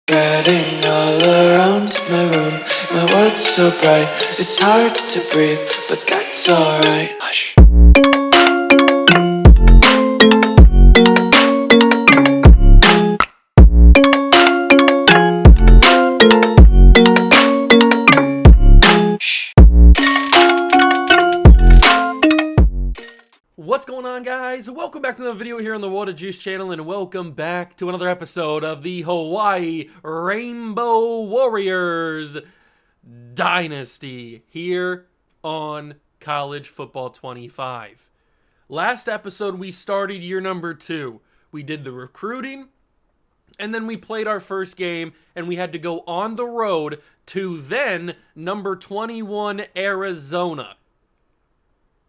Getting all around my room, my world's so bright, it's hard to breathe, but that's alright. Hush. What's going on, guys? Welcome back to another video here on the Water Juice channel, and welcome back to another episode of the Hawaii Rainbow Warriors Dynasty here on College Football 25. Last episode, we started year number 2. We did the recruiting, and then we played our first game, and we had to go on the road to then number 21 Arizona.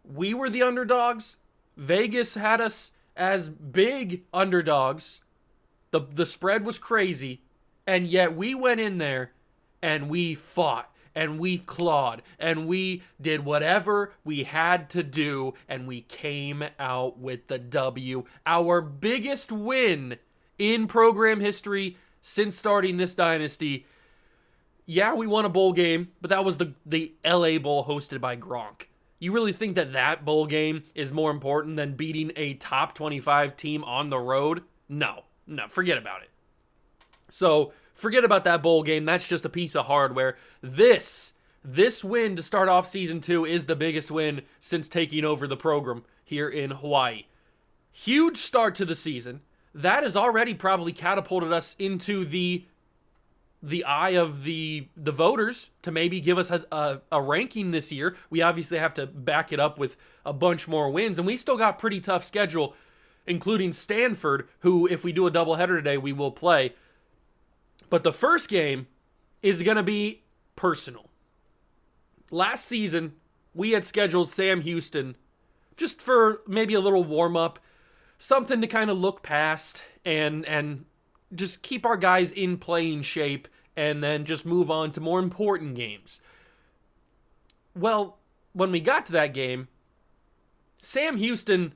We were the underdogs. Vegas had us as big underdogs. The spread was crazy. And yet we went in there and we fought and we clawed and we did whatever we had to do, and we came out with the W. Our biggest win in program history since starting this dynasty. Yeah, we won a bowl game, but that was the LA Bowl hosted by Gronk. You really think that bowl game is more important than beating a top 25 team on the road? No, forget about it. So forget about that bowl game. That's just a piece of hardware. This win to start off season 2 is the biggest win since taking over the program here in Hawaii. Huge start to the season. That has already probably catapulted us into the eye of the voters to maybe give us a ranking this year. We obviously have to back it up with a bunch more wins, and we still got pretty tough schedule, including Stanford, who, if we do a doubleheader today, we will play. But the first game is going to be personal. Last season, we had scheduled Sam Houston just for maybe a little warm-up, something to kind of look past and just keep our guys in playing shape, and then just move on to more important games. Well, when we got to that game, Sam Houston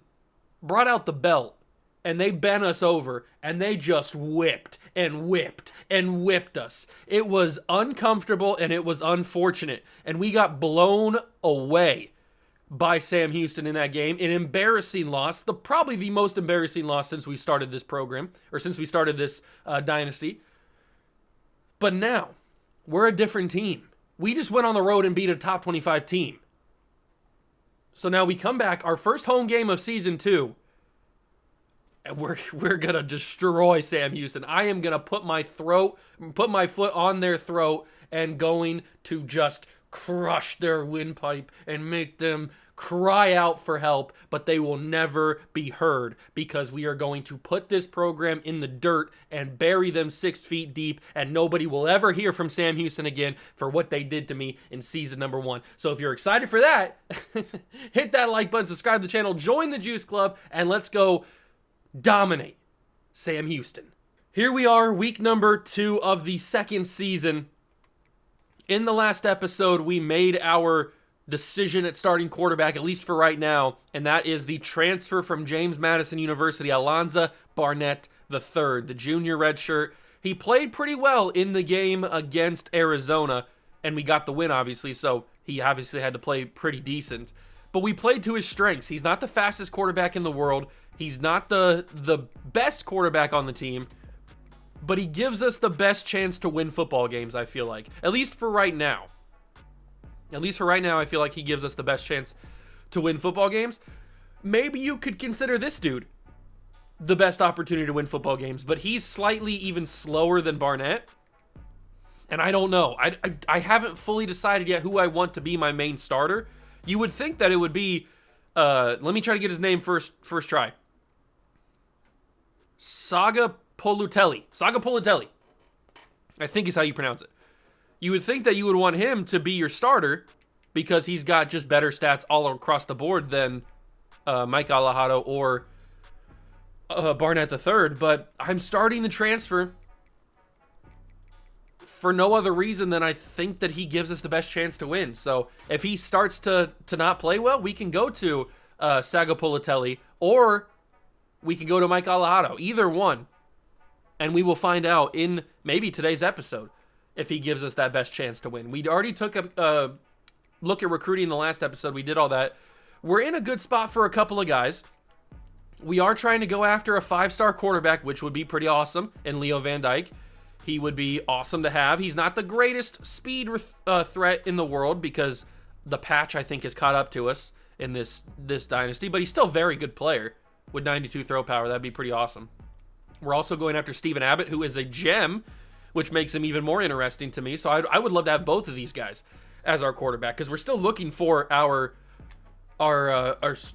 brought out the belt, and they bent us over, and they just whipped and whipped and whipped us. It was uncomfortable, and it was unfortunate, and we got blown away by Sam Houston in that game. An embarrassing loss, probably the most embarrassing loss since we started this program, or since we started this dynasty. But now, we're a different team. We just went on the road and beat a top 25 team. So now we come back, our first home game of season 2, and we're going to destroy Sam Houston. I am going to put my foot on their throat and going to just crush their windpipe and make them cry out for help, but they will never be heard, because we are going to put this program in the dirt and bury them 6 feet deep, and nobody will ever hear from Sam Houston again for what they did to me in season number 1. So if you're excited for that, hit that like button, subscribe to the channel, join the Juice Club, and let's go dominate Sam Houston. Here we are, week number 2 of the second season. In the last episode, we made our decision at starting quarterback, at least for right now, and that is the transfer from James Madison University, Alonzo Barnett III, the junior redshirt. He played pretty well in the game against Arizona, and we got the win, obviously, so he obviously had to play pretty decent. But we played to his strengths. He's not the fastest quarterback in the world. He's not the best quarterback on the team. But he gives us the best chance to win football games, I feel like. At least for right now. I feel like he gives us the best chance to win football games. Maybe you could consider this dude the best opportunity to win football games, but he's slightly even slower than Barnett. And I don't know. I haven't fully decided yet who I want to be my main starter. You would think that it would be... let me try to get his name first try. Saga Politelli. I think is how you pronounce it. You would think that you would want him to be your starter because he's got just better stats all across the board than Mike Alahado or Barnett III, but I'm starting the transfer for no other reason than I think that he gives us the best chance to win. So if he starts to not play well, we can go to Saga Politelli, or we can go to Mike Alahado. Either one. And we will find out in maybe today's episode if he gives us that best chance to win. We already took a look at recruiting in the last episode. We did all that. We're in a good spot for a couple of guys. We are trying to go after a 5-star quarterback, which would be pretty awesome, in Leo Van Dyke. He would be awesome to have. He's not the greatest speed threat in the world because the patch, I think, has caught up to us in this dynasty, but he's still a very good player with 92 throw power. That'd be pretty awesome. We're also going after Stephen Abbott, who is a gem, which makes him even more interesting to me. So I would love to have both of these guys as our quarterback because we're still looking for our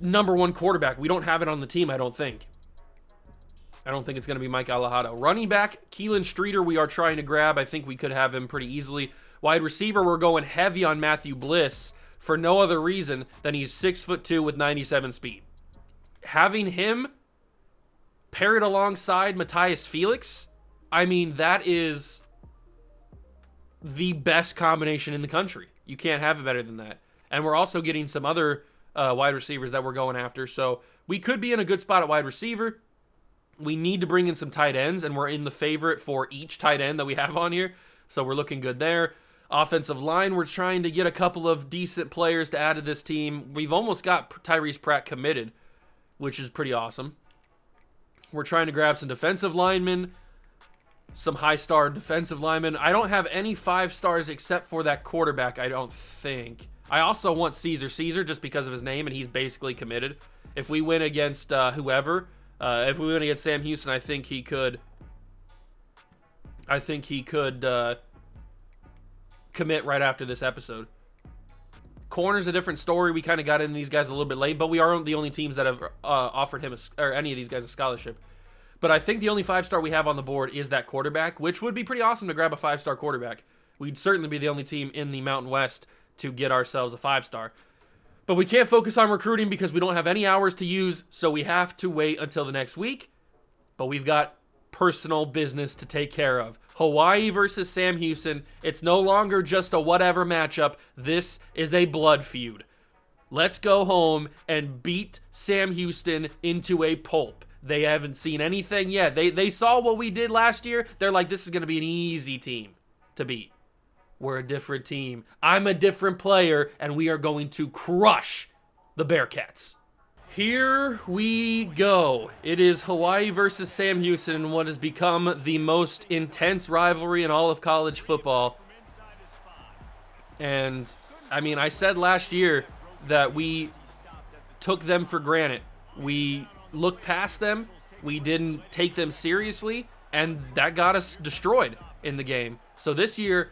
number one quarterback. We don't have it on the team, I don't think. I don't think it's going to be Mike Alejado. Running back, Keelan Streeter, we are trying to grab. I think we could have him pretty easily. Wide receiver, we're going heavy on Matthew Bliss for no other reason than he's 6'2" with 97 speed. Having him paired alongside Matthias Felix, I mean, that is the best combination in the country. You can't have it better than that. And we're also getting some other wide receivers that we're going after. So we could be in a good spot at wide receiver. We need to bring in some tight ends, and we're in the favorite for each tight end that we have on here. So we're looking good there. Offensive line, we're trying to get a couple of decent players to add to this team. We've almost got Tyrese Pratt committed, which is pretty awesome. We're trying to grab some defensive linemen, some high-star defensive linemen. I don't have any 5 stars except for that quarterback, I don't think. I also want Caesar just because of his name, and he's basically committed. If we win against whoever, if we win against Sam Houston, I think he could commit right after this episode. Corner's a different story. We kind of got into these guys a little bit late, but we are the only teams that have offered him or any of these guys a scholarship. But I think the only 5-star we have on the board is that quarterback, which would be pretty awesome to grab a 5-star quarterback. We'd certainly be the only team in the Mountain West to get ourselves a 5-star. But we can't focus on recruiting because we don't have any hours to use, so we have to wait until the next week. But we've got personal business to take care of. Hawai'i versus Sam Houston. It's no longer just a whatever matchup. This is a blood feud. Let's go home and beat Sam Houston into a pulp. They haven't seen anything yet. They saw what we did last year. They're like, this is going to be an easy team to beat. We're a different team. I'm a different player, and we are going to crush the Bearcats. Here we go. It is Hawai'i versus Sam Houston in what has become the most intense rivalry in all of college football. And, I mean, I said last year that we took them for granted. We looked past them. We didn't take them seriously, and that got us destroyed in the game. So this year,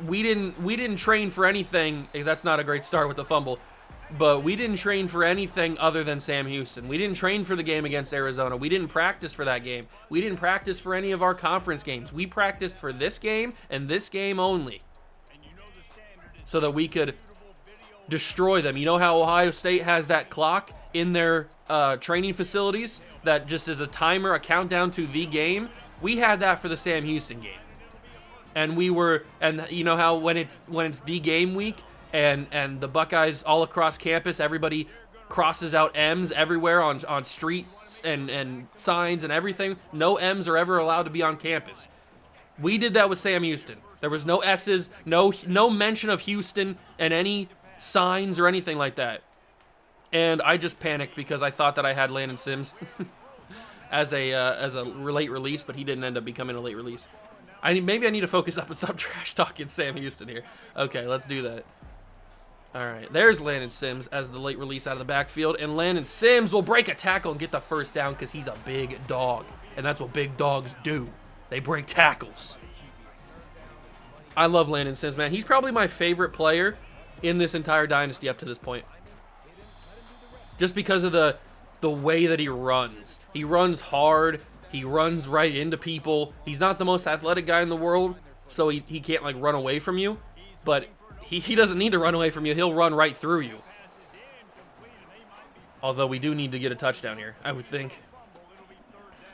we didn't train for anything. That's not a great start with the fumble. But we didn't train for anything other than Sam Houston. We didn't train for the game against Arizona. We didn't practice for that game. We didn't practice for any of our conference games. We practiced for this game and this game only so that we could destroy them. You know how Ohio State has that clock in their training facilities that just is a timer, a countdown to the game? We had that for the Sam Houston game. And you know how when it's the game week, and the Buckeyes all across campus, everybody crosses out M's everywhere on streets and signs and everything. No M's are ever allowed to be on campus. We did that with Sam Houston. There was no S's, no mention of Houston and any signs or anything like that. And I just panicked because I thought that I had Landon Sims as a late release, but he didn't end up becoming a late release. Maybe I need to focus up and stop trash talking Sam Houston here. Okay, let's do that. All right, there's Landon Sims as the late release out of the backfield, and Landon Sims will break a tackle and get the first down because he's a big dog, and that's what big dogs do. They break tackles. I love Landon Sims, man. He's probably my favorite player in this entire dynasty up to this point, just because of the way that he runs. He runs hard. He runs right into people. He's not the most athletic guy in the world, so he can't, like, run away from you, but he doesn't need to run away from you. He'll run right through you. Although we do need to get a touchdown here, I would think.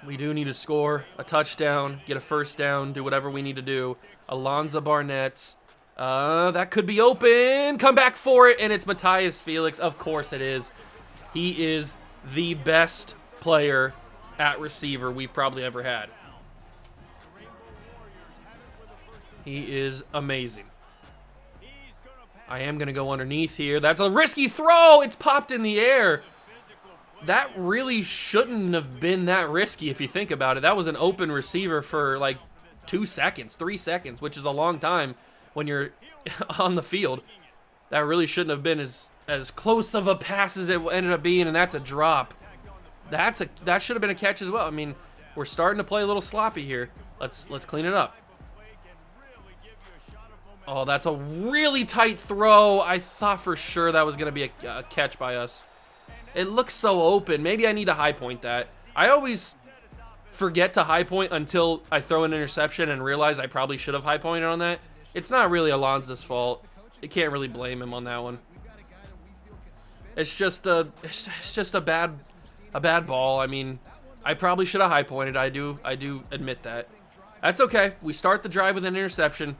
We do need to score a touchdown, get a first down, do whatever we need to do. Alonzo Barnett. That could be open. Come back for it, and it's Matthias Felix. Of course it is. He is the best player at receiver we've probably ever had. He is amazing. I am going to go underneath here. That's a risky throw. It's popped in the air. That really shouldn't have been that risky if you think about it. That was an open receiver for like 2 seconds, 3 seconds, which is a long time when you're on the field. That really shouldn't have been as close of a pass as it ended up being, and that's a drop. That should have been a catch as well. I mean, we're starting to play a little sloppy here. Let's clean it up. Oh, that's a really tight throw. I thought for sure that was going to be a catch by us. It looks so open. Maybe I need to high point that. I always forget to high point until I throw an interception and realize I probably should have high pointed on that. It's not really Alonso's fault. You can't really blame him on that one. It's just a bad ball. I mean, I probably should have high pointed. I do admit that. That's okay. We start the drive with an interception.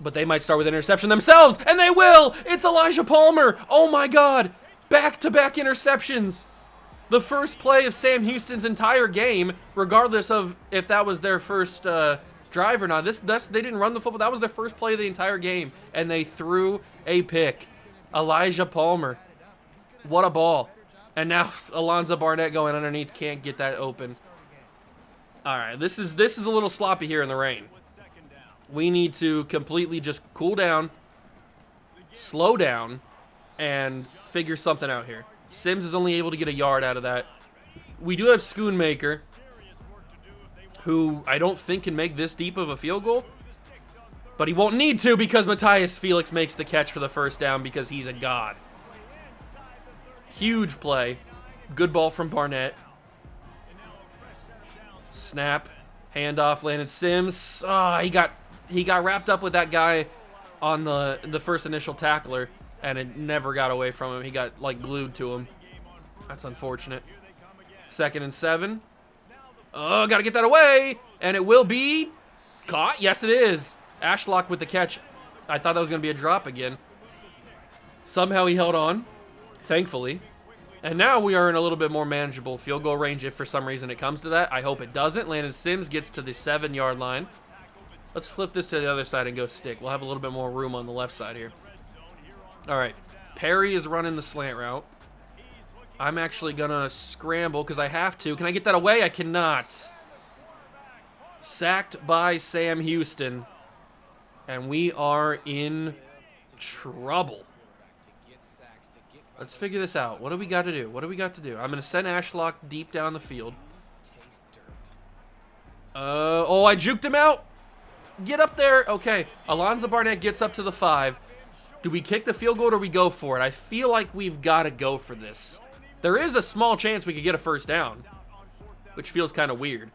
But they might start with an interception themselves, and they will! It's Elijah Palmer! Oh my god! Back-to-back interceptions! The first play of Sam Houston's entire game, regardless of if that was their first drive or not. They didn't run the football. That was their first play of the entire game, and they threw a pick. Elijah Palmer. What a ball. And now Alonzo Barnett going underneath, can't get that open. All right, this is a little sloppy here in the rain. We need to completely just cool down, slow down, and figure something out here. Sims is only able to get a yard out of that. We do have Schoonmaker, who I don't think can make this deep of a field goal, but he won't need to because Matthias Felix makes the catch for the first down because he's a god. Huge play. Good ball from Barnett. Snap. Handoff landed Sims. Oh, he got wrapped up with that guy on the first initial tackler, and it never got away from him. He got, like, glued to him. That's unfortunate. 2nd and 7. Oh, got to get that away, and it will be caught. Yes, it is. Ashlock with the catch. I thought that was going to be a drop again. Somehow he held on, thankfully. And now we are in a little bit more manageable field goal range if for some reason it comes to that. I hope it doesn't. Landon Sims gets to the 7-yard line. Let's flip this to the other side and go stick. We'll have a little bit more room on the left side here. All right. Perry is running the slant route. I'm actually going to scramble because I have to. Can I get that away? I cannot. Sacked by Sam Houston. And we are in trouble. Let's figure this out. What do we got to do? What do we got to do? I'm going to send Ashlock deep down the field. Oh, I juked him out. Get up there. Okay. Alonzo Barnett gets up to the 5. Do we kick the field goal or do we go for it? I feel like we've got to go for this. There is a small chance we could get a first down, which feels kind of weird.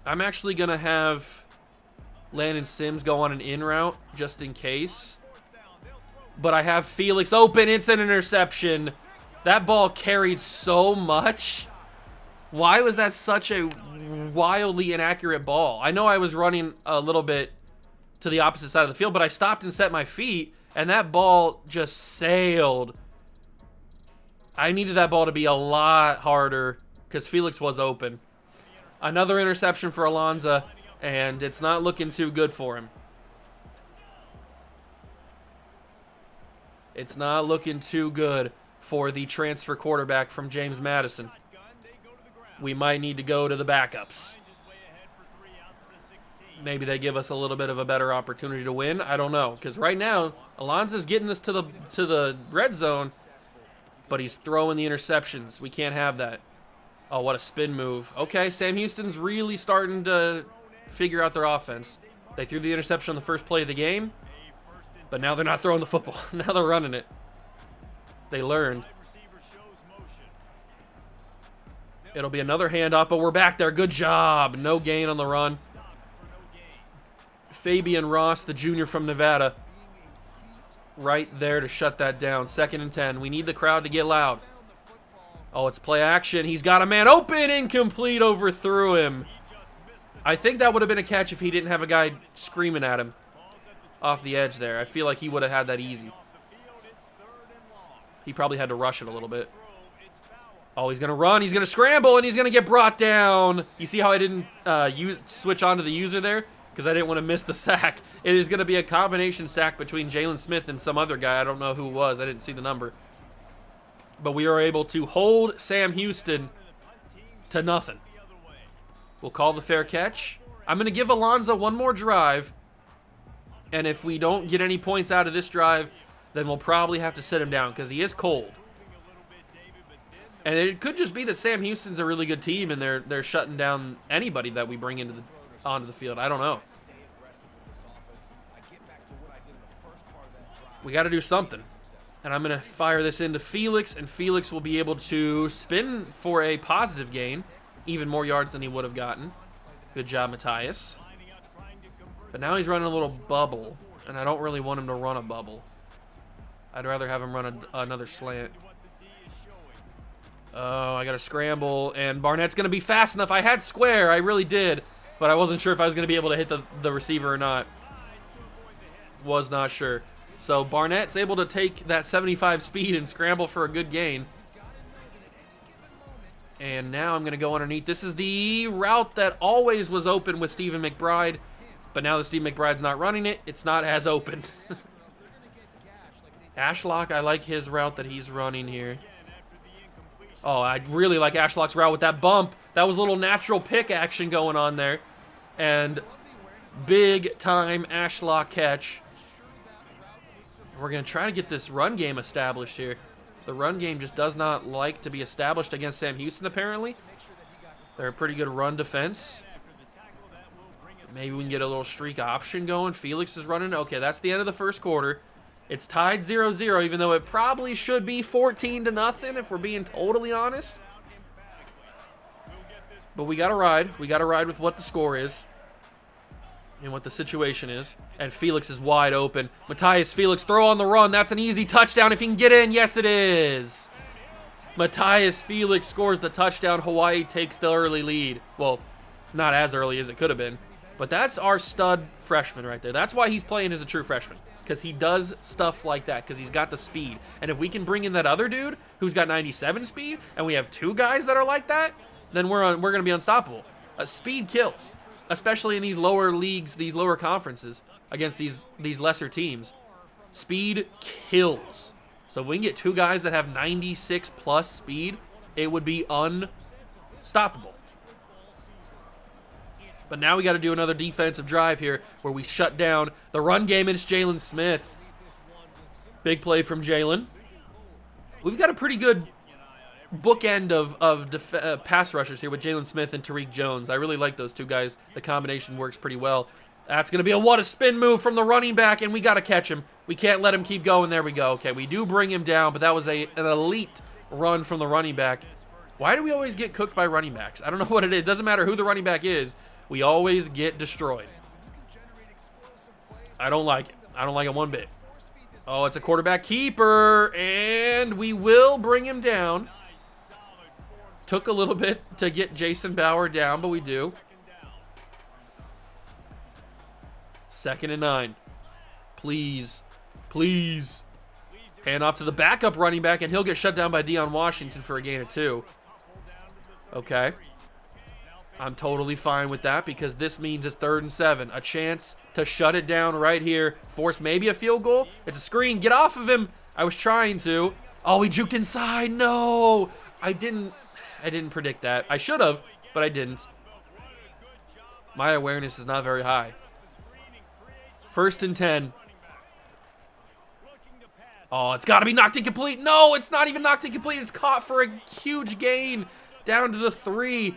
I'm actually going to have Landon Sims go on an in route just in case. But I have Felix open. It's an interception. That ball carried so much. Why was that such a wildly inaccurate ball? I know I was running a little bit to the opposite side of the field, but I stopped and set my feet, and that ball just sailed. I needed that ball to be a lot harder because Felix was open. Another interception for Alonzo, and it's not looking too good for him. It's not looking too good for the transfer quarterback from James Madison. We might need to go to the backups. Maybe they give us a little bit of a better opportunity to win. I don't know, because right now Alonzo's getting us to the red zone, but he's throwing the interceptions. We can't have that. Oh, what a spin move. Okay, Sam Houston's really starting to figure out their offense. They threw the interception on the first play of the game, but now they're not throwing the football. Now they're running it. They learned. It'll be another handoff, but we're back there. Good job. No gain on the run. Fabian Ross, the junior from Nevada, right there to shut that down. 2nd and 10. We need the crowd to get loud. Oh, it's play action. He's got a man open. Incomplete. Overthrew him. I think that would have been a catch if he didn't have a guy screaming at him off the edge there. I feel like he would have had that easy. He probably had to rush it a little bit. Oh, he's going to run. He's going to scramble, and he's going to get brought down. You see how I didn't switch on to the user there? Because I didn't want to miss the sack. It is going to be a combination sack between Jalen Smith and some other guy. I don't know who it was. I didn't see the number. But we are able to hold Sam Houston to nothing. We'll call the fair catch. I'm going to give Alonzo one more drive. And if we don't get any points out of this drive, then we'll probably have to sit him down because he is cold. And it could just be that Sam Houston's a really good team and they're shutting down anybody that we bring onto the field. I don't know. We got to do something. And I'm going to fire this into Felix, and Felix will be able to spin for a positive gain. Even more yards than he would have gotten. Good job, Matthias. But now he's running a little bubble, and I don't really want him to run a bubble. I'd rather have him run another slant. Oh, I got to scramble, and Barnett's going to be fast enough. I had square, I really did, but I wasn't sure if I was going to be able to hit the receiver or not. Was not sure. So Barnett's able to take that 75 speed and scramble for a good gain. And now I'm going to go underneath. This is the route that always was open with Stephen McBride, but now that Steve McBride's not running it, it's not as open. Ashlock, I like his route that he's running here. Oh, I really like Ashlock's route with that bump. That was a little natural pick action going on there. And big time Ashlock catch. We're going to try to get this run game established here. The run game just does not like to be established against Sam Houston, apparently. They're a pretty good run defense. Maybe we can get a little streak option going. Felix is running. Okay, that's the end of the first quarter. It's tied 0-0, even though it probably should be 14-0 if we're being totally honest. But we got to ride. We got to ride with what the score is and what the situation is. And Felix is wide open. Matthias Felix, throw on the run. That's an easy touchdown if he can get in. Yes, it is. Matthias Felix scores the touchdown. Hawaii takes the early lead. Well, not as early as it could have been. But that's our stud freshman right there. That's why he's playing as a true freshman. Because he does stuff like that. Because he's got the speed. And if we can bring in that other dude who's got 97 speed, and we have two guys that are like that, then we're going to be unstoppable. Speed kills. Especially in these lower leagues, these lower conferences, against these lesser teams. Speed kills. So if we can get two guys that have 96 plus speed, it would be unstoppable. But now we got to do another defensive drive here where we shut down the run game, and it's Jalen Smith. Big play from Jalen. We've got a pretty good bookend of pass rushers here with Jalen Smith and Tariq Jones. I really like those two guys. The combination works pretty well. That's going to be what a spin move from the running back, and we got to catch him. We can't let him keep going. There we go. Okay, we do bring him down, but that was an elite run from the running back. Why do we always get cooked by running backs? I don't know what it is. It doesn't matter who the running back is. We always get destroyed. I don't like it. I don't like it one bit. Oh, it's a quarterback keeper, and we will bring him down. Took a little bit to get Jason Bauer down, but we do. 2nd and 9. Please. Please. Hand off to the backup running back, and he'll get shut down by Deion Washington for a gain of 2. Okay. I'm totally fine with that because this means it's 3rd and 7. A chance to shut it down right here. Force maybe a field goal. It's a screen. Get off of him. I was trying to. Oh, he juked inside. No. I didn't predict that. I should have, but I didn't. My awareness is not very high. 1st and 10. Oh, it's got to be knocked incomplete. No, it's not even knocked incomplete. It's caught for a huge gain down to the 3.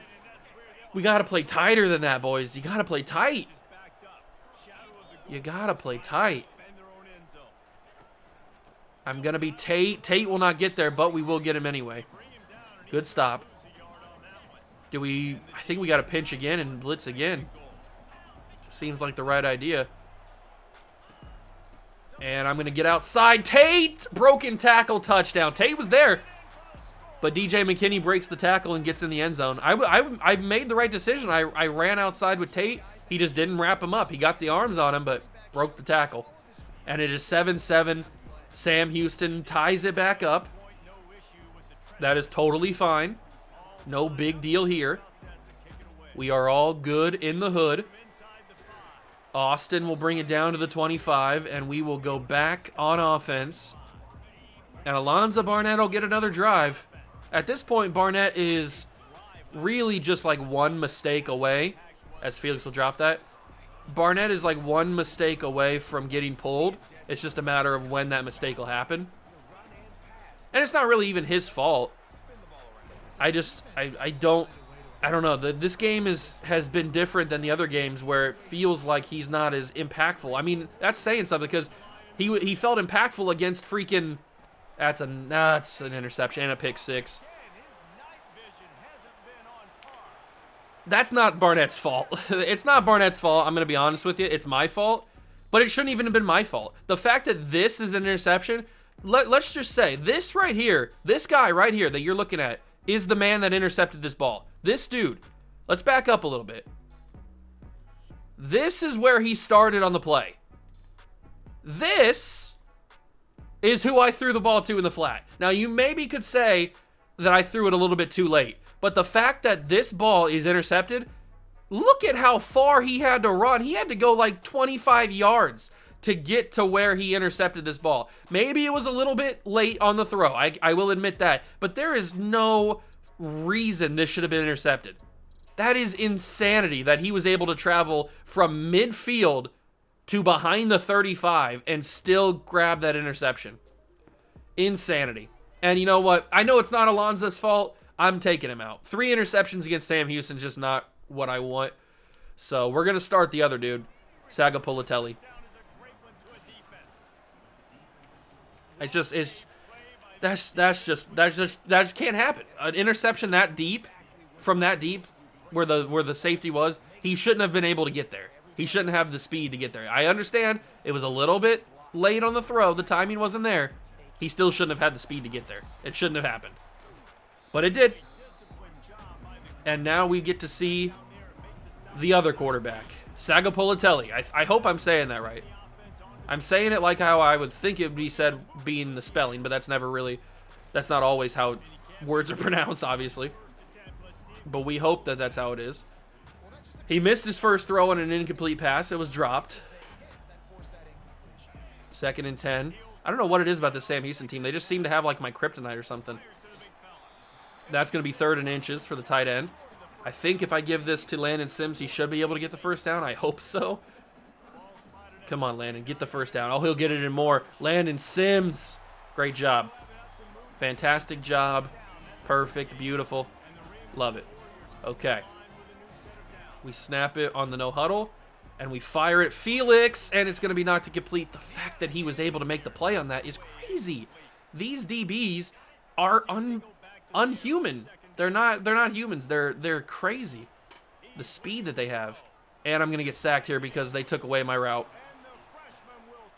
We got to play tighter than that, boys. You got to play tight. You got to play tight. I'm going to be Tate. Tate will not get there, but we will get him anyway. Good stop. I think we got to pinch again and blitz again. Seems like the right idea. And I'm going to get outside. Tate! Broken tackle, touchdown. Tate was there. But DJ McKinney breaks the tackle and gets in the end zone. I made the right decision. I ran outside with Tate. He just didn't wrap him up. He got the arms on him, but broke the tackle. And it is 7-7. Sam Houston ties it back up. That is totally fine. No big deal here. We are all good in the hood. Austin will bring it down to the 25, and we will go back on offense. And Alonzo Barnett will get another drive. At this point, Barnett is really just like one mistake away, as Felix will drop that. Barnett is like one mistake away from getting pulled. It's just a matter of when that mistake will happen. And it's not really even his fault. I don't know. This game has been different than the other games where it feels like he's not as impactful. I mean, that's saying something because he felt impactful against freaking... That's an interception and a pick six. That's not Barnett's fault. It's not Barnett's fault. I'm going to be honest with you. It's my fault. But it shouldn't even have been my fault. The fact that this is an interception, let's just say, this right here, this guy right here that you're looking at is the man that intercepted this ball. This dude. Let's back up a little bit. This is where he started on the play. This is who I threw the ball to in the flat. Now, you maybe could say that I threw it a little bit too late. But the fact that this ball is intercepted, look at how far he had to run. He had to go like 25 yards to get to where he intercepted this ball. Maybe it was a little bit late on the throw. I will admit that. But there is no reason this should have been intercepted. That is insanity that he was able to travel from midfield to behind the 35 and still grab that interception. Insanity. And you know what? I know it's not Alonzo's fault. I'm taking him out. 3 interceptions against Sam Houston, just not what I want. So we're going to start the other dude, Sagapolatelli. That just can't happen. An interception that deep, from that deep, where the safety was, he shouldn't have been able to get there. He shouldn't have the speed to get there. I understand it was a little bit late on the throw. The timing wasn't there. He still shouldn't have had the speed to get there. It shouldn't have happened. But it did. And now we get to see the other quarterback, Sagapolatelli. I hope I'm saying that right. I'm saying it like how I would think it would be said being the spelling, but that's not always how words are pronounced, obviously. But we hope that that's how it is. He missed his first throw on an incomplete pass. It was dropped. 2nd and 10. I don't know what it is about this Sam Houston team. They just seem to have like my kryptonite or something. That's going to be 3rd and inches for the tight end. I think if I give this to Landon Sims, he should be able to get the first down. I hope so. Come on, Landon. Get the first down. Oh, he'll get it in more. Landon Sims. Great job. Fantastic job. Perfect. Beautiful. Love it. Okay. We snap it on the no huddle, and we fire it. Felix, and it's going to be knocked incomplete. The fact that he was able to make the play on that is crazy. These DBs are unhuman. They're not humans. They're crazy. The speed that they have. And I'm going to get sacked here because they took away my route.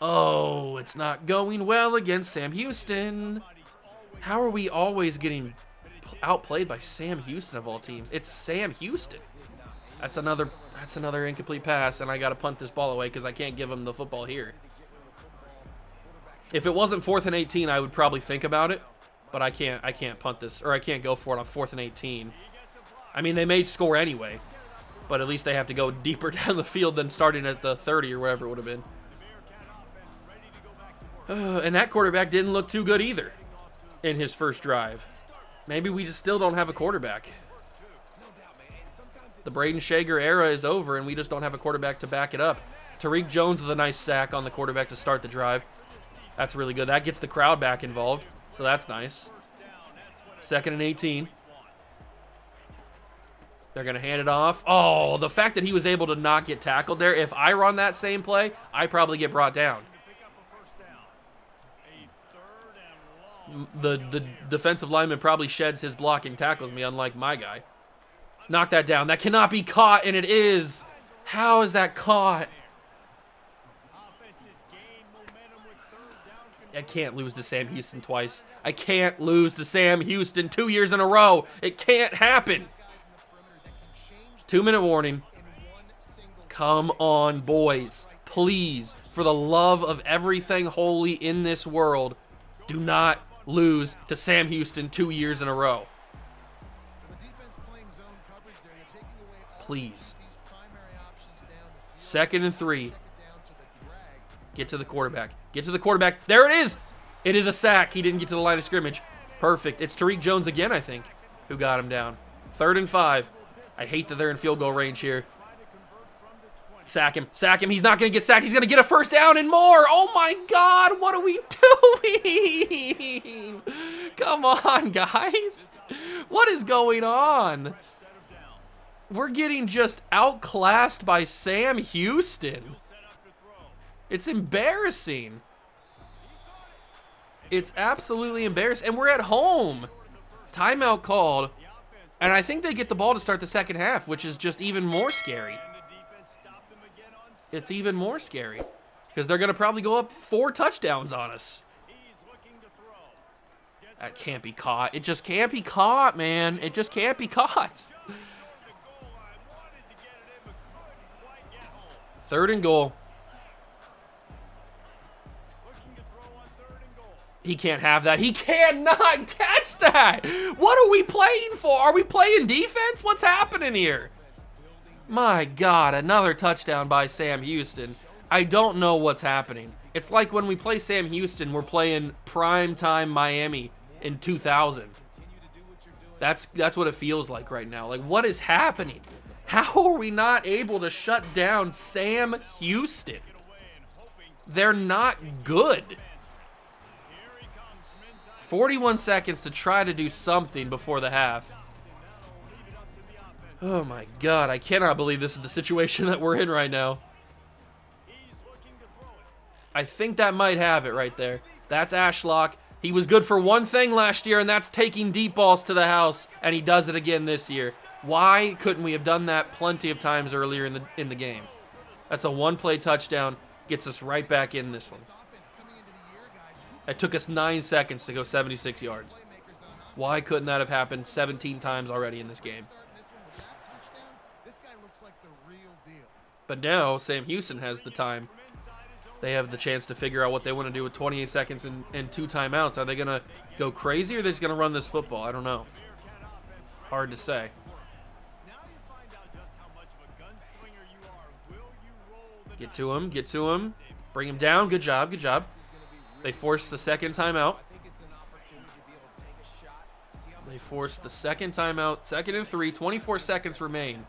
Oh, it's not going well against Sam Houston. How are we always getting outplayed by Sam Houston of all teams? It's Sam Houston. That's another incomplete pass, and I got to punt this ball away because I can't give him the football here. If it wasn't 4th and 18, I would probably think about it, but I can't punt this, or I can't go for it on 4th and 18. I mean, they may score anyway, but at least they have to go deeper down the field than starting at the 30 or whatever it would have been. And that quarterback didn't look too good either in his first drive. Maybe we just still don't have a quarterback. The Braden Shager era is over, and we just don't have a quarterback to back it up. Tariq Jones with a nice sack on the quarterback to start the drive. That's really good. That gets the crowd back involved, so that's nice. 2nd and 18. They're going to hand it off. Oh, the fact that he was able to not get tackled there. If I run that same play, I probably get brought down. The defensive lineman probably sheds his block and tackles me, unlike my guy. Knock that down. That cannot be caught, and it is. How is that caught? I can't lose to Sam Houston twice. I can't lose to Sam Houston 2 years in a row. It can't happen. 2-minute warning. Come on, boys. Please, for the love of everything holy in this world, do not lose to Sam Houston 2 years in a row. Please. 2nd and 3. Get to the quarterback. Get to the quarterback. There it is. It is a sack. He didn't get to the line of scrimmage. Perfect. It's Tariq Jones again, I think, who got him down. 3rd and 5. I hate that they're in field goal range here. Sack him. Sack him. He's not going to get sacked. He's going to get a first down and more. Oh, my God. What are we doing? Come on, guys. What is going on? We're getting just outclassed by Sam Houston. It's embarrassing. It's absolutely embarrassing. And we're at home. Timeout called. And I think they get the ball to start the second half, which is just even more scary. It's even more scary. Because they're going to probably go up 4 touchdowns on us. That can't be caught. It just can't be caught, man. It just can't be caught. 3rd and goal. He can't have that. He cannot catch that. What are we playing for? Are we playing defense? What's happening here? My God, another touchdown by Sam Houston. I don't know what's happening. It's like when we play Sam Houston, we're playing primetime Miami in 2000. That's what it feels like right now. Like, what is happening? How are we not able to shut down Sam Houston? They're not good. 41 seconds to try to do something before the half. Oh my God, I cannot believe this is the situation that we're in right now. I think that might have it right there. That's Ashlock. He was good for one thing last year, and that's taking deep balls to the house, and he does it again this year. Why couldn't we have done that plenty of times earlier in the game? That's a one-play touchdown. Gets us right back in this one. It took us 9 seconds to go 76 yards. Why couldn't that have happened 17 times already in this game? But now Sam Houston has the time. They have the chance to figure out what they want to do with 28 seconds and 2 timeouts. Are they going to go crazy, or are they just going to run this football? I don't know. Hard to say. Get to him. Get to him. Bring him down. Good job. Good job. They forced the second timeout. They forced the second timeout. 2nd and 3. 24 seconds remain.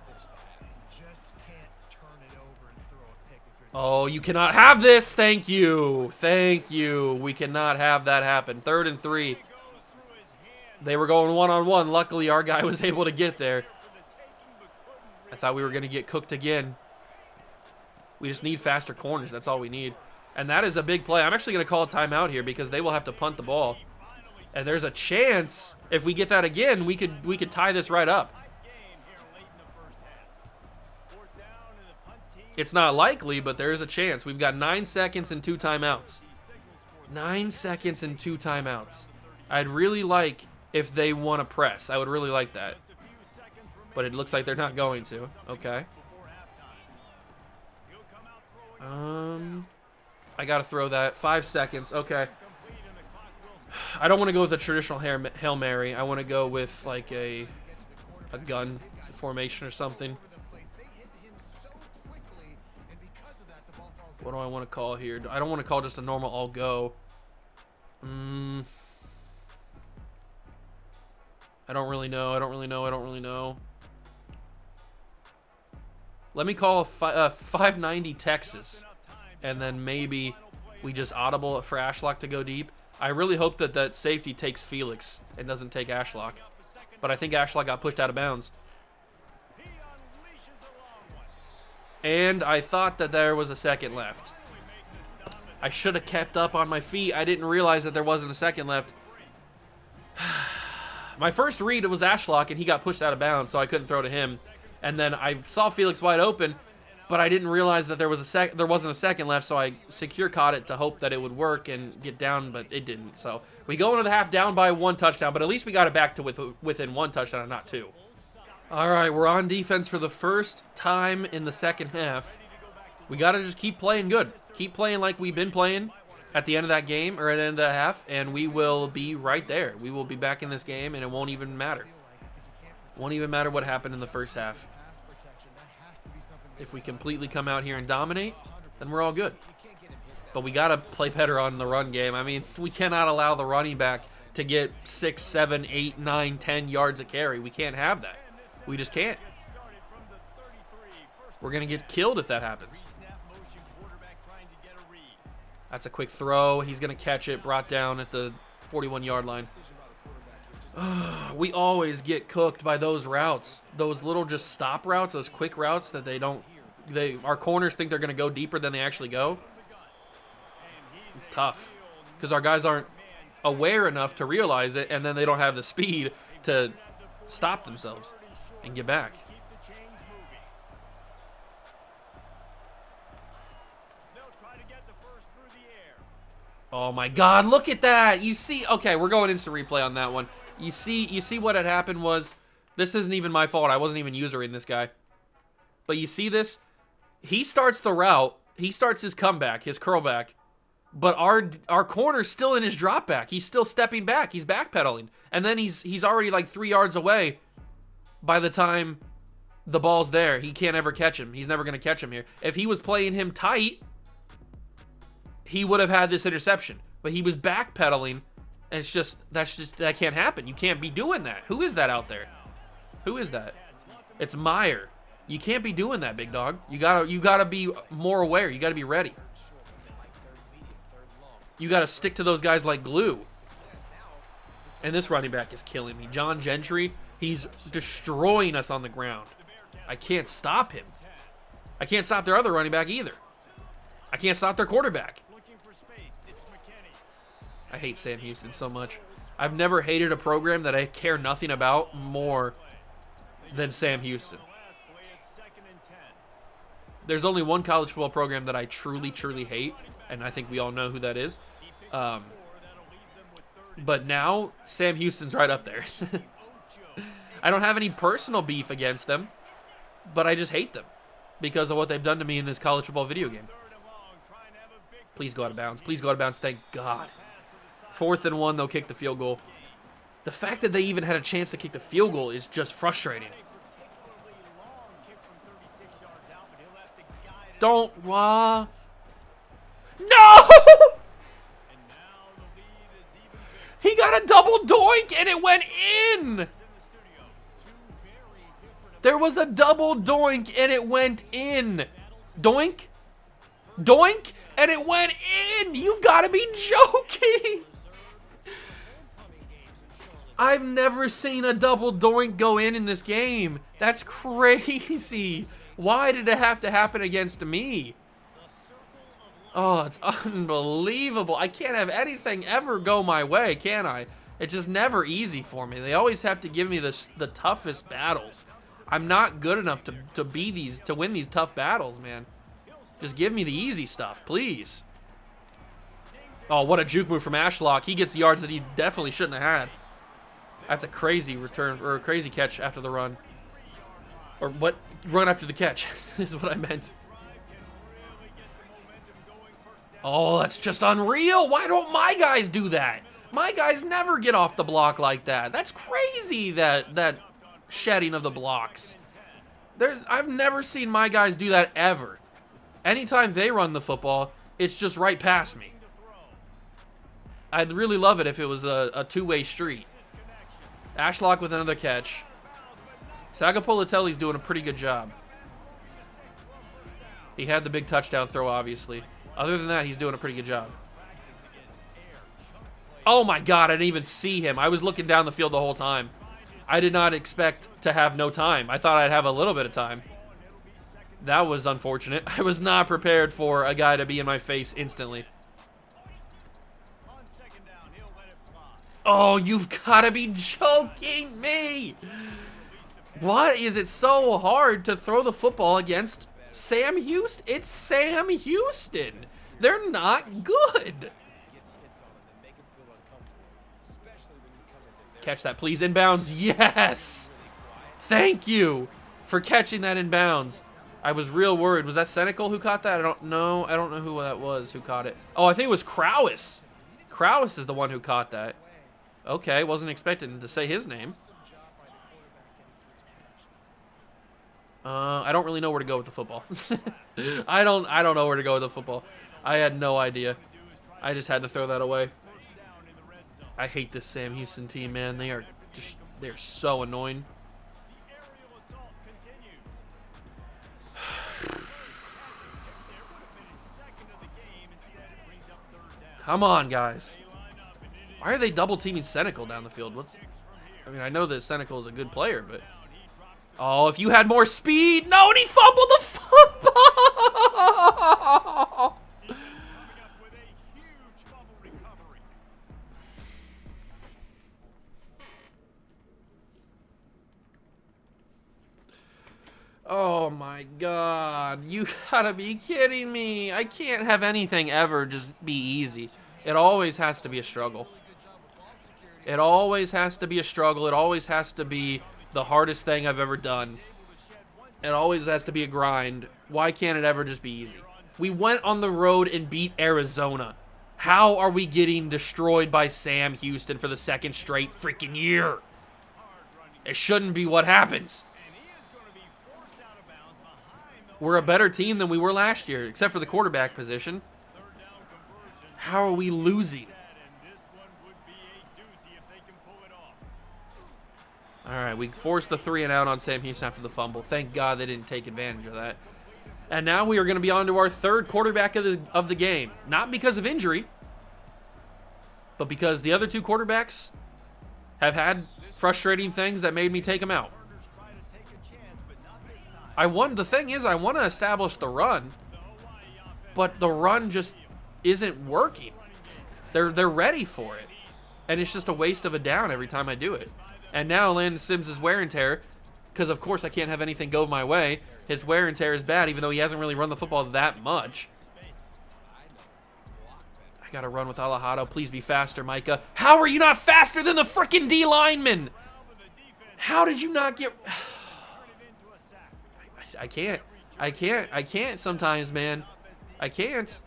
Oh, you cannot have this. Thank you. Thank you. We cannot have that happen. 3rd and 3. They were going one-on-one. Luckily, our guy was able to get there. I thought we were going to get cooked again. We just need faster corners. That's all we need. And that is a big play. I'm actually going to call a timeout here because they will have to punt the ball. And there's a chance if we get that again, we could tie this right up. It's not likely, but there is a chance. We've got 9 seconds and 2 timeouts. 9 seconds and 2 timeouts. I'd really like if they want to press. I would really like that. But it looks like they're not going to. Okay. I got to throw that. 5 seconds. Okay. I don't want to go with a traditional Hail Mary. I want to go with like a gun formation or something. What do I want to call here? I don't want to call just a normal all go. I don't really know. I don't really know. Let me call a 590 Texas. And then maybe we just audible for Ashlock to go deep. I really hope that that safety takes Felix and doesn't take Ashlock. But I think Ashlock got pushed out of bounds. And I thought that there was a second left. I should have kept up on my feet. I didn't realize that there wasn't a second left. My first read, it was Ashlock, and he got pushed out of bounds, so I couldn't throw to him. And then I saw Felix wide open, but I didn't realize that there wasn't a second left, so I secure caught it to hope that it would work and get down, but it didn't. So we go into the half down by 1 touchdown, but at least we got it back to within 1 touchdown and not 2. All right, we're on defense for the first time in the second half. We got to just keep playing good. Keep playing like we've been playing. at the end of that game, or at the end of the half, and we will be right there. We will be back in this game, and it won't even matter. Won't even matter what happened in the first half. If we completely come out here and dominate, then we're all good. But we got to play better on the run game. I mean, we cannot allow the running back to get 6, 7, 8, 9, 10 yards a carry. We can't have that. We just can't. We're going to get killed if that happens. That's a quick throw. He's going to catch it, brought down at the 41-yard line. We always get cooked by those routes. Those little just stop routes, those quick routes that our corners think they're going to go deeper than they actually go. It's tough because our guys aren't aware enough to realize it, and then they don't have the speed to stop themselves and get back. Oh my God, look at that. You see, okay, we're going into replay on that one. You see what had happened was, this isn't even my fault. I wasn't even usering this guy. But you see this? He starts the route. He starts his comeback, his curl back. But our corner's still in his drop back. He's still stepping back. He's backpedaling. And then he's already like 3 yards away by the time the ball's there. He can't ever catch him. He's never going to catch him here. If he was playing him tight, he would have had this interception. But he was backpedaling, and that can't happen. You can't be doing that. Who is that out there? Who is that? It's Meyer. You can't be doing that, big dog. You gotta be more aware. You gotta be ready. You got to stick to those guys like glue. And this running back is killing me. John Gentry, he's destroying us on the ground. I can't stop him. I can't stop their other running back either. I can't stop their quarterback. I hate Sam Houston so much. I've never hated a program that I care nothing about more than Sam Houston. There's only one college football program that I truly, truly hate, and I think we all know who that is. But now, Sam Houston's right up there. I don't have any personal beef against them, but I just hate them because of what they've done to me in this college football video game. Please go out of bounds. Please go out of bounds. Thank God. 4th and 1, they'll kick the field goal. The fact that they even had a chance to kick the field goal is just frustrating. Don't, No! He got a double doink and it went in. There was a double doink and it went in. Doink. Doink. And it went in. You've got to be joking. I've never seen a double doink go in this game. That's crazy. Why did it have to happen against me? Oh, it's unbelievable. I can't have anything ever go my way, can I? It's just never easy for me. They always have to give me the toughest battles. I'm not good enough to win these tough battles, man. Just give me the easy stuff, please. Oh, what a juke move from Ashlock. He gets yards that he definitely shouldn't have had. That's a crazy return, or a crazy catch after the run. Or what? Run after the catch is what I meant. Oh, that's just unreal. Why don't my guys do that? My guys never get off the block like that. That's crazy, that shedding of the blocks. I've never seen my guys do that ever. Anytime they run the football, it's just right past me. I'd really love it if it was a two-way street. Ashlock with another catch. Sagapolatelli's doing a pretty good job. He had the big touchdown throw, obviously. Other than that, he's doing a pretty good job. Oh my God, I didn't even see him. I was looking down the field the whole time. I did not expect to have no time. I thought I'd have a little bit of time. That was unfortunate. I was not prepared for a guy to be in my face instantly. Oh, you've got to be joking me. What is it so hard to throw the football against Sam Houston? It's Sam Houston. They're not good. Catch that, please. Inbounds. Yes. Thank you for catching that inbounds. I was real worried. Was that Senecal who caught that? I don't know. I don't know who that was who caught it. Oh, I think it was Krauss. Krauss is the one who caught that. Okay, wasn't expecting to say his name. I don't really know where to go with the football. I don't know where to go with the football. I had no idea. I just had to throw that away. I hate this Sam Houston team, man. They're so annoying. Come on, guys. Why are they double teaming Senecal down the field? I mean, I know that Senecal is a good player, but oh, if you had more speed. No, and he fumbled the football. Oh my God, you gotta be kidding me. I can't have anything ever just be easy. It always has to be a struggle. It always has to be a struggle. It always has to be the hardest thing I've ever done. It always has to be a grind. Why can't it ever just be easy? We went on the road and beat Arizona. How are we getting destroyed by Sam Houston for the second straight freaking year? It shouldn't be what happens. We're a better team than we were last year, except for the quarterback position. How are we losing? All right, we forced the 3-and-out on Sam Houston after the fumble. Thank God they didn't take advantage of that. And now we are going to be on to our third quarterback of the game. Not because of injury, but because the other two quarterbacks have had frustrating things that made me take them out. The thing is, I want to establish the run, but the run just isn't working. They're ready for it, and it's just a waste of a down every time I do it. And now Landon Sims' wear and tear, because of course I can't have anything go my way. His wear and tear is bad, even though he hasn't really run the football that much. I gotta run with Alejado. Please be faster, Micah. How are you not faster than the freaking D lineman? How did you not get... I can't sometimes, man. I can't.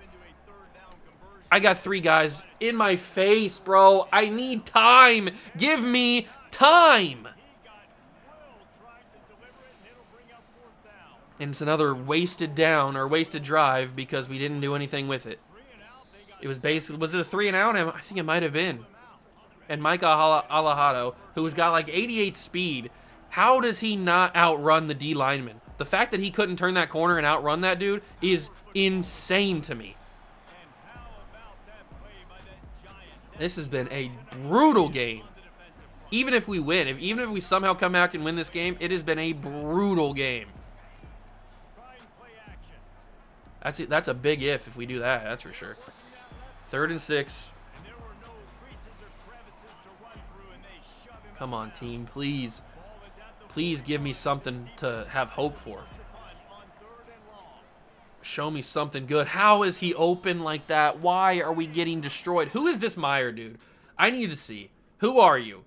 I got 3 guys in my face, bro. I need time. Give me time. And it's another wasted down or wasted drive because we didn't do anything with it. It was basically, was it a 3-and-out? I think it might have been. And Micah Alejado, who's got like 88 speed, how does he not outrun the D lineman? The fact that he couldn't turn that corner and outrun that dude is insane to me. This has been a brutal game. Even if we win, even if we somehow come back and win this game, it has been a brutal game. That's a big if we do that, that's for sure. 3rd and 6. Come on, team, please. Please give me something to have hope for. Show me something good. How is he open like that? Why are we getting destroyed? Who is this Meyer dude? I need to see. Who are you?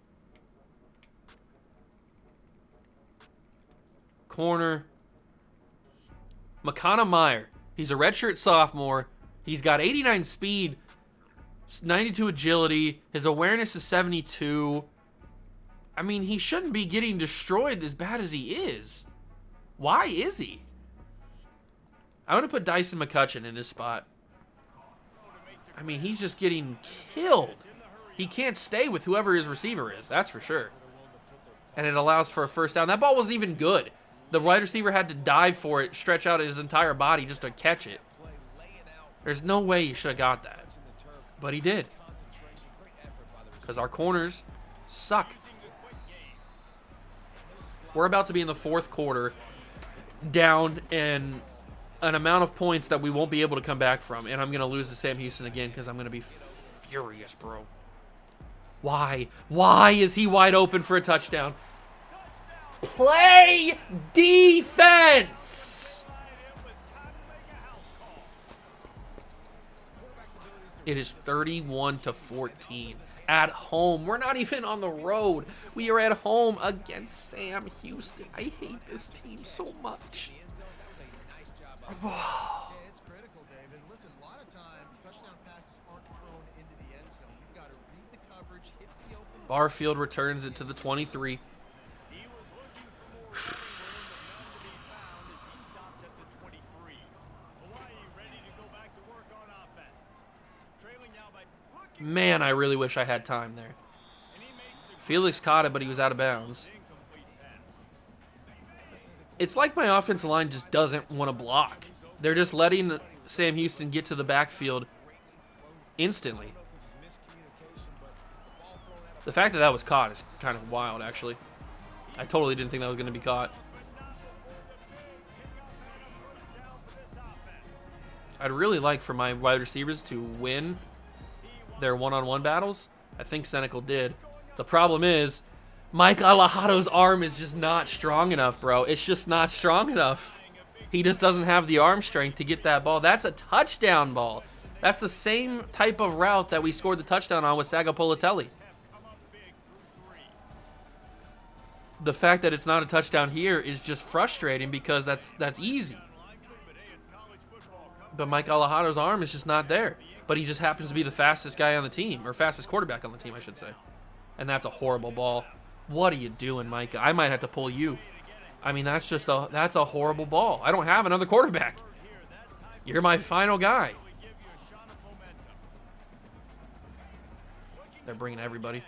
Corner. Makana Meyer. He's a redshirt sophomore. He's got 89 speed, 92 agility. His awareness is 72. I mean, he shouldn't be getting destroyed as bad as he is. Why is he? I'm going to put Dyson McCutcheon in his spot. I mean, he's just getting killed. He can't stay with whoever his receiver is, that's for sure. And it allows for a first down. That ball wasn't even good. The wide receiver had to dive for it, stretch out his entire body just to catch it. There's no way he should have got that. But he did. Because our corners suck. We're about to be in the 4th quarter, down in an amount of points that we won't be able to come back from. And I'm going to lose to Sam Houston again because I'm going to be furious, bro. Why? Why is he wide open for a touchdown? Play defense! It is 31-14. At home. We're not even on the road. We are at home against Sam Houston. I hate this team so much. It's critical, David. Listen, a lot of times touchdown passes aren't thrown into the end zone. You've got to read the coverage, hit the open. Barfield returns it to the 23. He was looking for more running room, but none to be found as he stopped at the 23. Hawaii ready to go back to work on offense. Trailing now by looking. Man, I really wish I had time there. And he makes the Felix caught it, but he was out of bounds. incomplete pass. It's like my offensive line just doesn't want to block. They're just letting Sam Houston get to the backfield instantly. The fact that that was caught is kind of wild, actually. I totally didn't think that was going to be caught. I'd really like for my wide receivers to win their one-on-one battles. I think Senecal did. The problem is, Mike Alajado's arm is just not strong enough, bro. It's just not strong enough. He just doesn't have the arm strength to get that ball. That's a touchdown ball. That's the same type of route that we scored the touchdown on with Sagapolatelli. The fact that it's not a touchdown here is just frustrating because that's easy. But Mike Alajado's arm is just not there. But he just happens to be the fastest guy on the team, or fastest quarterback on the team, I should say. And that's a horrible ball. What are you doing, Micah? I might have to pull you. I mean, that's a horrible ball. I don't have another quarterback. You're my final guy. They're bringing everybody.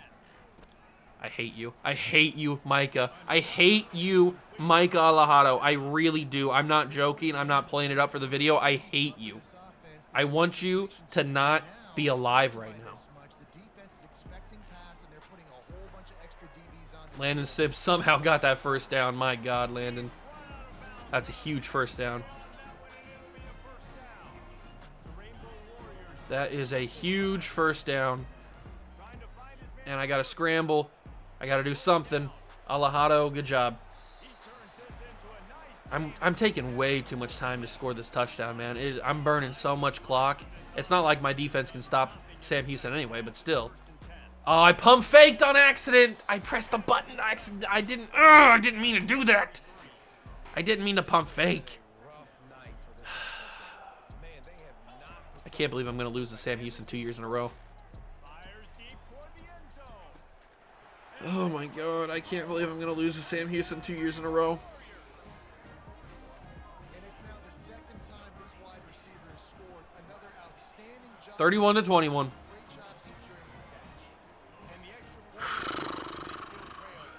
I hate you. I hate you, Micah. I hate you, Micah Alajado. I really do. I'm not joking. I'm not playing it up for the video. I hate you. I want you to not be alive right now. Landon Sims somehow got that first down. My God, Landon. That's a huge first down. That is a huge first down. And I got to scramble. I got to do something. Alajado, good job. I'm taking way too much time to score this touchdown, man. I'm burning so much clock. It's not like my defense can stop Sam Houston anyway, but still. Oh, I pump faked on accident. I pressed the button. I didn't mean to do that. I didn't mean to pump fake. I can't believe I'm going to lose to Sam Houston 2 years in a row. Oh my God, I can't believe I'm going to lose to Sam Houston 2 years in a row. 31-21.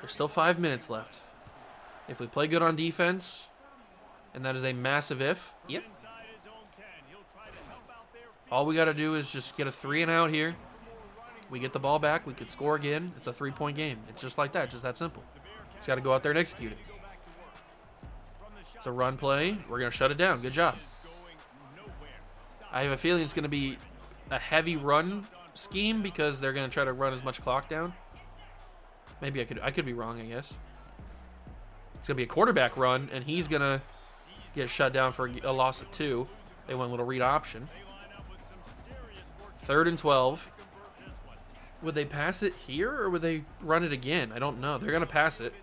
There's still 5 minutes left. If we play good on defense, and that is a massive if. All we got to do is just get a 3 and out here. We get the ball back. We could score again. It's a 3-point game. It's just like that. Just that simple. Just got to go out there and execute it. It's a run play. We're going to shut it down. Good job. I have a feeling it's going to be a heavy run scheme because they're going to try to run as much clock down. Maybe I could be wrong, I guess. It's going to be a quarterback run, and he's going to get shut down for a loss of 2. They went a little read option. 3rd and 12. Would they pass it here, or would they run it again? I don't know. They're going to pass it.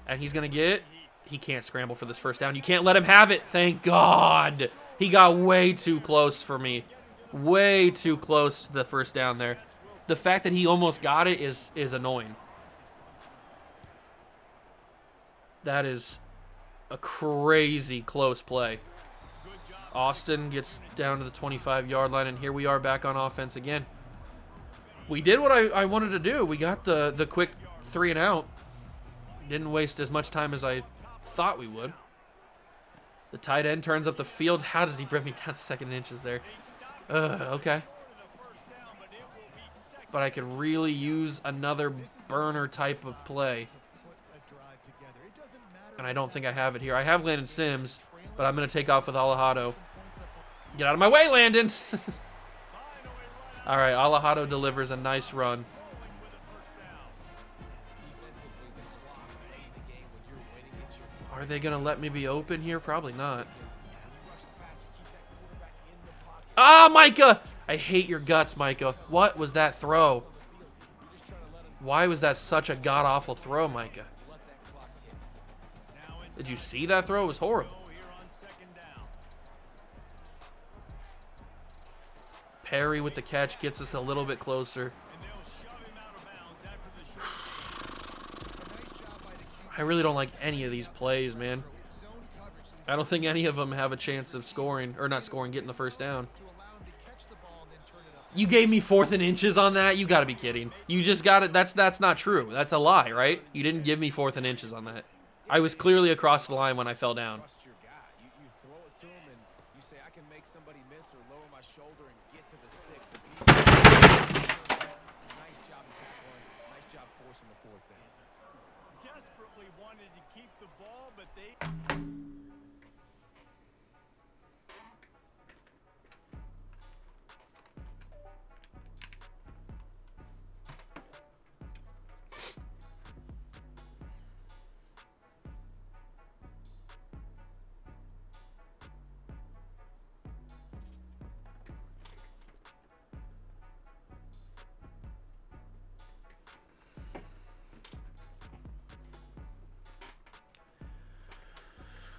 And he's going to get... He can't scramble for this first down. You can't let him have it. Thank God. He got way too close for me. Way too close to the first down there. The fact that he almost got it is annoying. That is a crazy close play. Austin gets down to the 25-yard line, and here we are back on offense again. We did what I wanted to do. We got the quick 3 and out. Didn't waste as much time as I thought we would. The tight end turns up the field. How does he bring me down to 2nd inches there? Okay. But I could really use another burner type of play. And I don't think I have it here. I have Landon Sims, but I'm going to take off with Alajado. Get out of my way, Landon! All right, Alajado delivers a nice run. Are they going to let me be open here? Probably not. Ah, Micah! I hate your guts, Micah. What was that throw? Why was that such a god-awful throw, Micah? Did you see that throw? It was horrible. Perry with the catch gets us a little bit closer. I really don't like any of these plays, man. I don't think any of them have a chance of scoring, or not scoring, getting the first down. You gave me 4th and inches on that? You gotta be kidding. You just got it. That's not true. That's a lie, right? You didn't give me 4th and inches on that. I was clearly across the line when I fell down. You throw it to him and you say, I can make somebody miss or lower my shoulder and get to the sticks. Nice job tackling. Nice job forcing the 4th down. Desperately wanted to keep the ball, but they...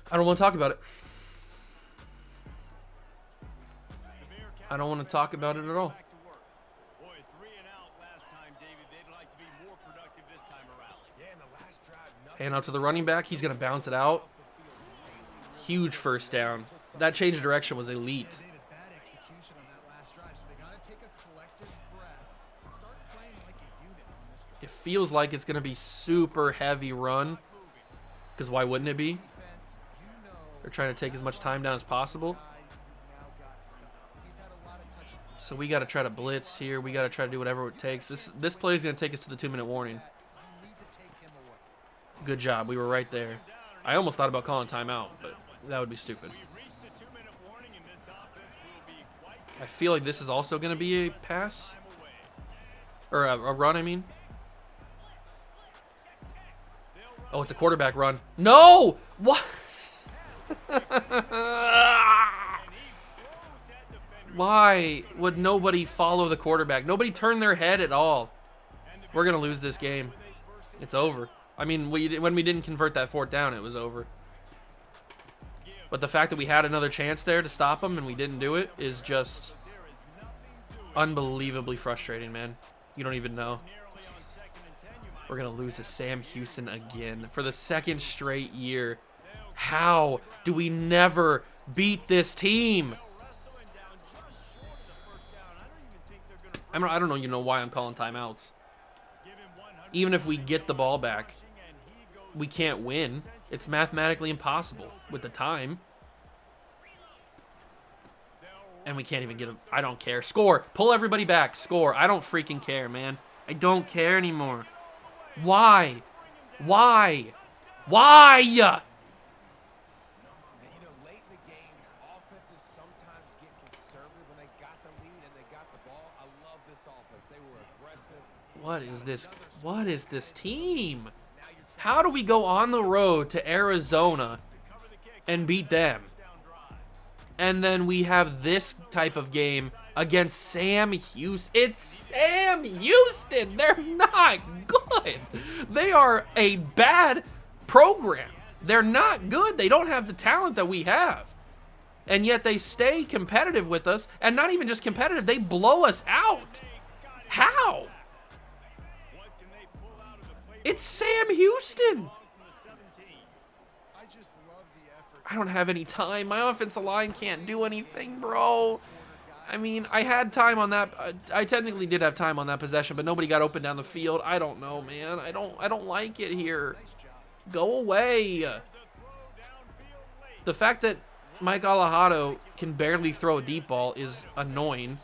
I don't want to talk about it. I don't want to talk about it at all. Boy, 3 and out last time, David. They'd like to be more productive this time around. Yeah, in the last drive, Hand out to the running back. He's going to bounce it out. Huge first down. That change of direction was elite. David, bad execution on that last drive, so they got to take a collective breath and start playing like a unit on this drive. It feels like it's going to be super heavy run. Because why wouldn't it be? They're trying to take as much time down as possible. So we got to try to blitz here. We got to try to do whatever it takes. This play is going to take us to the 2-minute warning. Good job. We were right there. I almost thought about calling timeout, but that would be stupid. I feel like this is also going to be a pass. Or a run, I mean. Oh, it's a quarterback run. No! What? Why would nobody follow the quarterback? Nobody turned their head at all. We're going to lose this game. It's over. I mean, when we didn't convert that 4th down, it was over. But the fact that we had another chance there to stop them and we didn't do it is just unbelievably frustrating, man. You don't even know. We're going to lose to Sam Houston again for the 2nd straight year. How do we never beat this team? I don't even know why I'm calling timeouts. Even if we get the ball back, we can't win. It's mathematically impossible with the time. And we can't even get a... I don't care. Score. Pull everybody back. Score. I don't freaking care, man. I don't care anymore. Why? Why? Why? And, you know, late in the games, offenses sometimes get conservative when they got the lead and they got the ball. I love this offense. They were aggressive. What is this? What is this team? How do we go on the road to Arizona and beat them? And then we have this type of game against Sam Houston. It's Sam Houston. They're not good. They are a bad program. They're not good. They don't have the talent that we have. And yet they stay competitive with us. And not even just competitive, they blow us out. How? It's Sam Houston. I don't have any time. My offensive line can't do anything, bro. I mean, I had time on that. I technically did have time on that possession, but nobody got open down the field. I don't know, man. I don't like it here. Go away. The fact that Mike Alejado can barely throw a deep ball is annoying.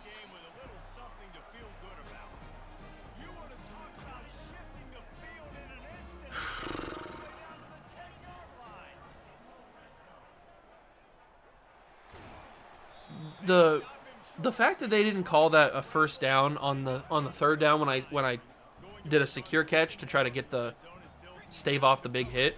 The fact that they didn't call that a first down on the 3rd down when I did a secure catch to try to get the stave off the big hit.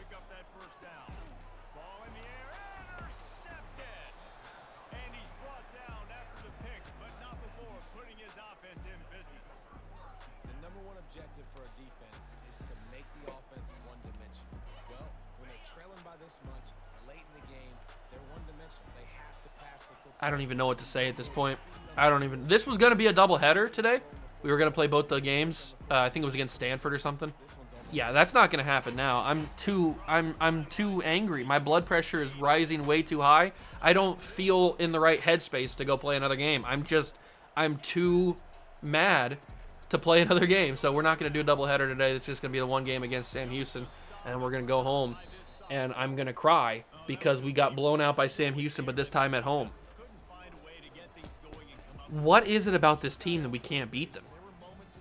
The number one objective for a defense is to make the offense one-dimensional. Well, when they're trailing by this much late in the game, they're one-dimensional. They have to pass the football. I don't even know what to say at this point. I don't even. This was gonna be a doubleheader today. We were gonna play both the games. I think it was against Stanford or something. Yeah, that's not gonna happen now. I'm too angry. My blood pressure is rising way too high. I don't feel in the right headspace to go play another game. I'm too mad to play another game. So we're not gonna do a doubleheader today. It's just gonna be the one game against Sam Houston, and we're gonna go home, and I'm gonna cry because we got blown out by Sam Houston, but this time at home. What is it about this team that we can't beat them?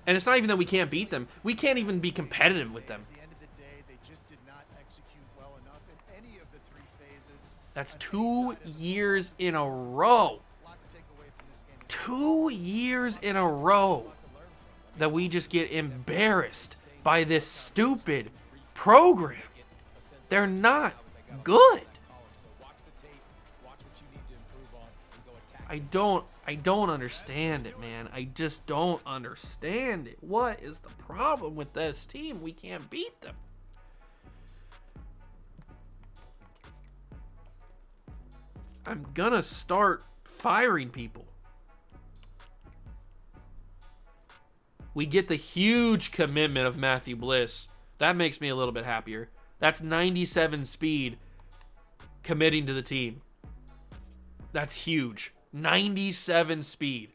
And it's not even that we can't beat them. We can't even be competitive with them. At the end of the day, they just did not execute well enough in any of the 3 phases. That's 2 years in a row. A lot to take away from this game. 2 years in a row that we just get embarrassed by this stupid program. They're not good. I don't understand it, man. I just don't understand it. What is the problem with this team? We can't beat them. I'm gonna start firing people. We get the huge commitment of Matthew Bliss. That makes me a little bit happier. That's 97 speed committing to the team. That's huge. 97 speed.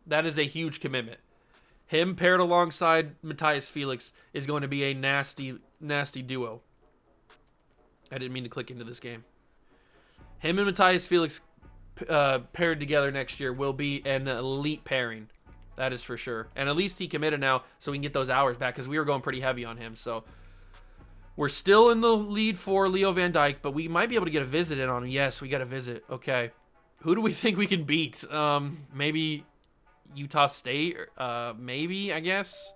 That is a huge commitment. Him paired alongside Matthias Felix is going to be a nasty, nasty duo. I didn't mean to click into this game. Him and Matthias Felix paired together next year will be an elite pairing. That is for sure. And at least he committed now so we can get those hours back because we were going pretty heavy on him. So we're still in the lead for Leo Van Dyke, but we might be able to get a visit in on him. Yes, we got a visit. Okay. Who do we think we can beat? Maybe Utah State? Maybe, I guess.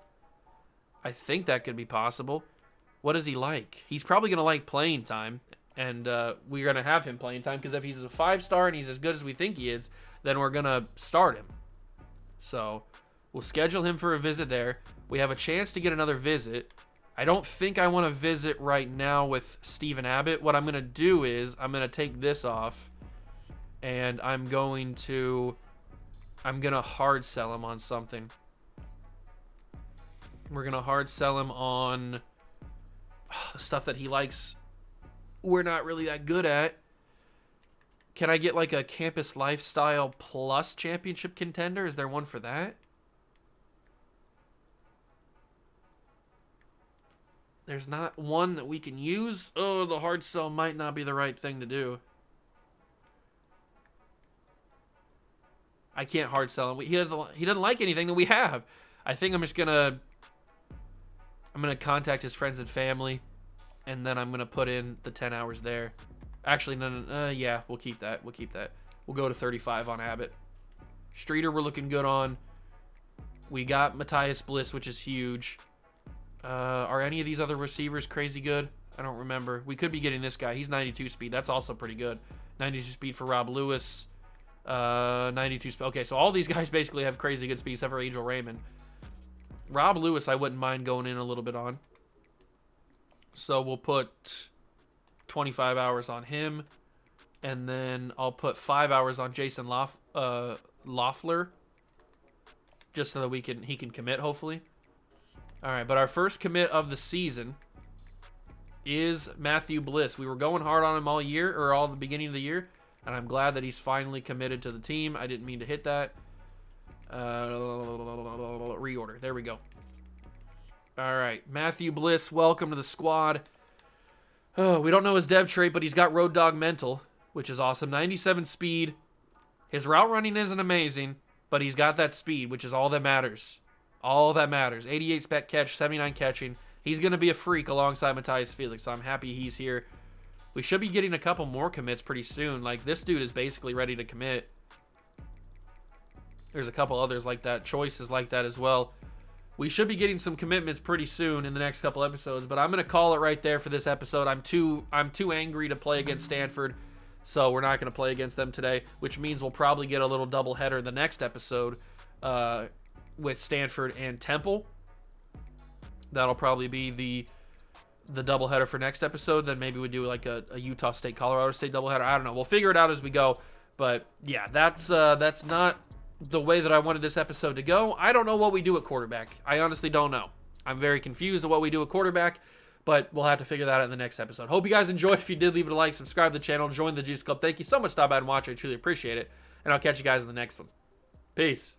I think that could be possible. What is he like? He's probably going to like playing time, and we're going to have him playing time because if he's a 5-star and he's as good as we think he is, then we're going to start him. So we'll schedule him for a visit there. We have a chance to get another visit. I don't think I want to visit right now with Stephen Abbott. What I'm going to do is I'm going to take this off, and I'm going to hard sell him on something. We're going to hard sell him on stuff that he likes we're not really that good at. Can I get like a Campus Lifestyle Plus championship contender? Is there one for that? There's not one that we can use. Oh, the hard sell might not be the right thing to do. I can't hard sell him. He doesn't like anything that we have. I think I'm just gonna contact his friends and family, and then I'm gonna put in the 10 hours there. Actually, no. Yeah, we'll keep that. We'll go to 35 on Abbott. Streeter, we're looking good on. We got Matthias Bliss, which is huge. Are any of these other receivers crazy good? I don't remember. We could be getting this guy. He's 92 speed. That's also pretty good. 92 speed for Rob Lewis. 92 speed. Okay, so all these guys basically have crazy good speed except for Angel Raymond. Rob Lewis, I wouldn't mind going in a little bit on. So we'll put 25 hours on him. And then I'll put 5 hours on Jason Loeffler. Just so that he can commit, hopefully. All right, but our first commit of the season is Matthew Bliss. We were going hard on him all year, or all the beginning of the year, and I'm glad that he's finally committed to the team. I didn't mean to hit that. Reorder. There we go. All right, Matthew Bliss, welcome to the squad. Oh, we don't know his dev trait, but he's got Road Dog mental, which is awesome. 97 speed. His route running isn't amazing, but he's got that speed, which is all that matters. All that matters. 88 spec catch, 79 catching. He's going to be a freak alongside Matthias Felix, so I'm happy he's here. We should be getting a couple more commits pretty soon. Like, this dude is basically ready to commit. There's a couple others like that. Choice is like that as well. We should be getting some commitments pretty soon in the next couple episodes, but I'm going to call it right there for this episode. I'm too angry to play against Stanford, so we're not going to play against them today, which means we'll probably get a little doubleheader in the next episode with Stanford and Temple. That'll probably be the doubleheader for next episode. Then maybe we do like a Utah State, Colorado State doubleheader. I don't know. We'll figure it out as we go. But yeah, that's not the way that I wanted this episode to go. I don't know what we do at quarterback. I honestly don't know. I'm very confused at what we do at quarterback, but we'll have to figure that out in the next episode. Hope you guys enjoyed. If you did, leave it a like, subscribe to the channel, join the Juice Club. Thank you so much for stopping by and watching. I truly appreciate it. And I'll catch you guys in the next one. Peace.